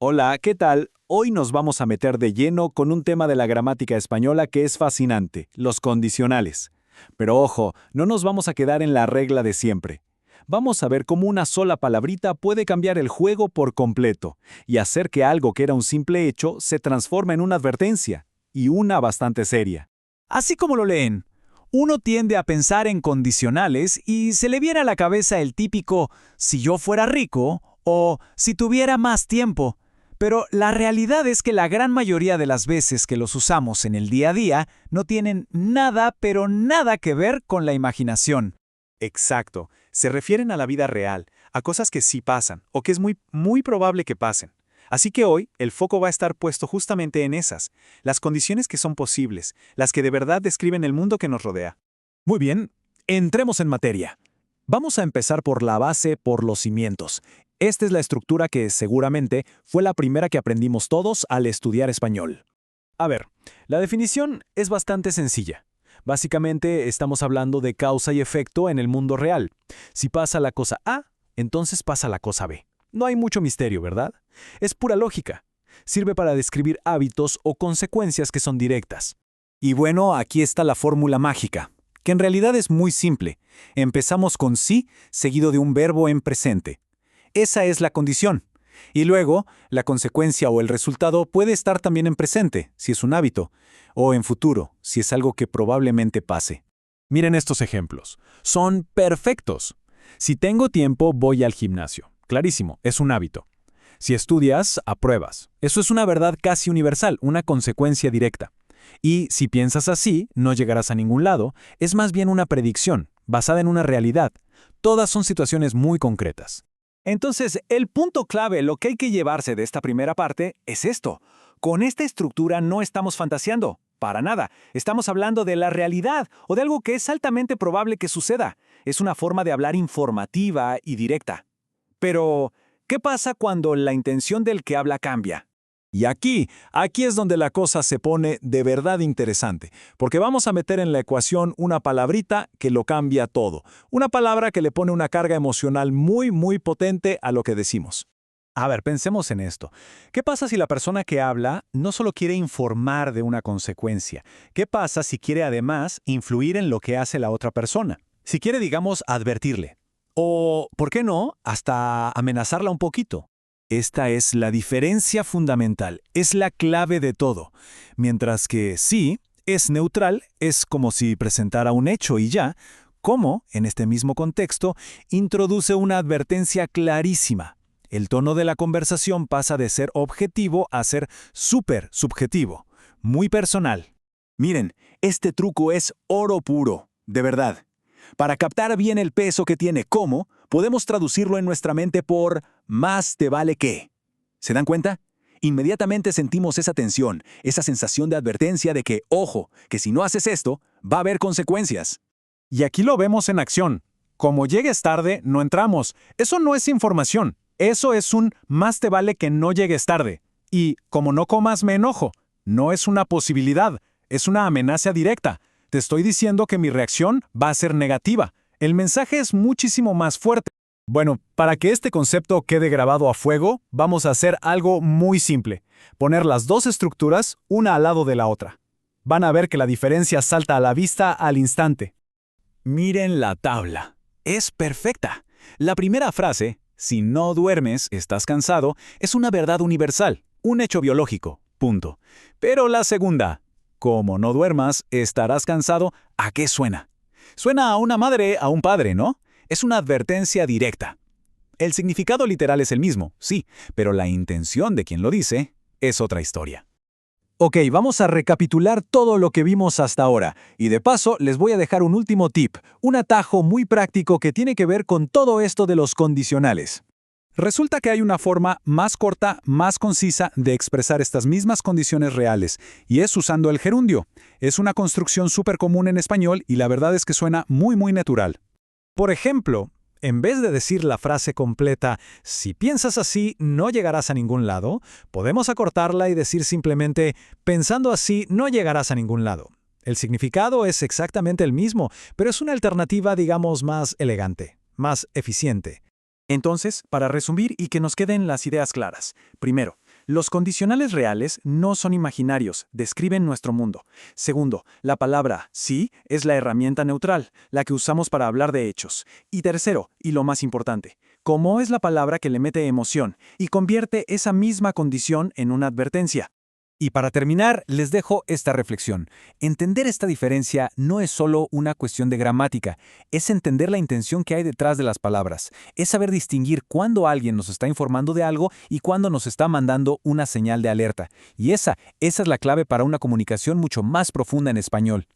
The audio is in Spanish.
Hola, ¿qué tal? Hoy nos vamos a meter de lleno con un tema de la gramática española que es fascinante, los condicionales. Pero ojo, no nos vamos a quedar en la regla de siempre. Vamos a ver cómo una sola palabrita puede cambiar el juego por completo y hacer que algo que era un simple hecho se transforme en una advertencia, y una bastante seria. Así como lo leen, uno tiende a pensar en condicionales y se le viene a la cabeza el típico «si yo fuera rico» o «si tuviera más tiempo». Pero la realidad es que la gran mayoría de las veces que los usamos en el día a día no tienen nada, pero nada que ver con la imaginación. Exacto, se refieren a la vida real, a cosas que sí pasan o que es muy probable que pasen. Así que hoy el foco va a estar puesto justamente en esas, las condiciones que son posibles, las que de verdad describen el mundo que nos rodea. Muy bien, entremos en materia. Vamos a empezar por la base, por los cimientos. Esta es la estructura que seguramente fue la primera que aprendimos todos al estudiar español. A ver, la definición es bastante sencilla. Básicamente estamos hablando de causa y efecto en el mundo real. Si pasa la cosa A, entonces pasa la cosa B. No hay mucho misterio, ¿verdad? Es pura lógica. Sirve para describir hábitos o consecuencias que son directas. Y bueno, aquí está la fórmula mágica, que en realidad es muy simple. Empezamos con sí, seguido de un verbo en presente. Esa es la condición. Y luego, la consecuencia o el resultado puede estar también en presente, si es un hábito, o en futuro, si es algo que probablemente pase. Miren estos ejemplos. Son perfectos. Si tengo tiempo, voy al gimnasio. Clarísimo, es un hábito. Si estudias, apruebas. Eso es una verdad casi universal, una consecuencia directa. Y si piensas así, no llegarás a ningún lado, es más bien una predicción, basada en una realidad. Todas son situaciones muy concretas. Entonces, el punto clave, lo que hay que llevarse de esta primera parte, es esto. Con esta estructura no estamos fantaseando, para nada. Estamos hablando de la realidad o de algo que es altamente probable que suceda. Es una forma de hablar informativa y directa. Pero, ¿qué pasa cuando la intención del que habla cambia? Y aquí es donde la cosa se pone de verdad interesante, porque vamos a meter en la ecuación una palabrita que lo cambia todo, una palabra que le pone una carga emocional muy potente a lo que decimos. A ver, pensemos en esto. ¿Qué pasa si la persona que habla no solo quiere informar de una consecuencia? ¿Qué pasa si quiere además influir en lo que hace la otra persona? Si quiere, digamos, advertirle. O, ¿por qué no?, hasta amenazarla un poquito. Esta es la diferencia fundamental, es la clave de todo. Mientras que sí, es neutral, es como si presentara un hecho y ya, como, en este mismo contexto, introduce una advertencia clarísima. El tono de la conversación pasa de ser objetivo a ser súper subjetivo, muy personal. Miren, este truco es oro puro, de verdad. Para captar bien el peso que tiene cómo, podemos traducirlo en nuestra mente por más te vale que. ¿Se dan cuenta? Inmediatamente sentimos esa tensión, esa sensación de advertencia de que, ojo, que si no haces esto, va a haber consecuencias. Y aquí lo vemos en acción. Como llegues tarde, no entramos. Eso no es información. Eso es un más te vale que no llegues tarde. Y como no comas, me enojo. No es una posibilidad, es una amenaza directa. Te estoy diciendo que mi reacción va a ser negativa. El mensaje es muchísimo más fuerte. Bueno, para que este concepto quede grabado a fuego, vamos a hacer algo muy simple. Poner las dos estructuras una al lado de la otra. Van a ver que la diferencia salta a la vista al instante. Miren la tabla. Es perfecta. La primera frase, si no duermes, estás cansado, es una verdad universal, un hecho biológico, punto. Pero la segunda, como no duermas, estarás cansado, ¿a qué suena? Suena a una madre, a un padre, ¿no? Es una advertencia directa. El significado literal es el mismo, sí, pero la intención de quien lo dice es otra historia. Ok, vamos a recapitular todo lo que vimos hasta ahora, y de paso les voy a dejar un último tip, un atajo muy práctico que tiene que ver con todo esto de los condicionales. Resulta que hay una forma más corta, más concisa de expresar estas mismas condiciones reales, y es usando el gerundio. Es una construcción súper común en español y la verdad es que suena muy natural. Por ejemplo, en vez de decir la frase completa, si piensas así, no llegarás a ningún lado, podemos acortarla y decir simplemente, pensando así, no llegarás a ningún lado. El significado es exactamente el mismo, pero es una alternativa, digamos, más elegante, más eficiente. Entonces, para resumir y que nos queden las ideas claras, primero, Los condicionales reales no son imaginarios, describen nuestro mundo. Segundo, la palabra sí es la herramienta neutral, la que usamos para hablar de hechos. Y tercero, y lo más importante, cómo es la palabra que le mete emoción y convierte esa misma condición en una advertencia. Y para terminar, les dejo esta reflexión. Entender esta diferencia no es solo una cuestión de gramática, es entender la intención que hay detrás de las palabras. Es saber distinguir cuándo alguien nos está informando de algo y cuándo nos está mandando una señal de alerta. Y esa es la clave para una comunicación mucho más profunda en español.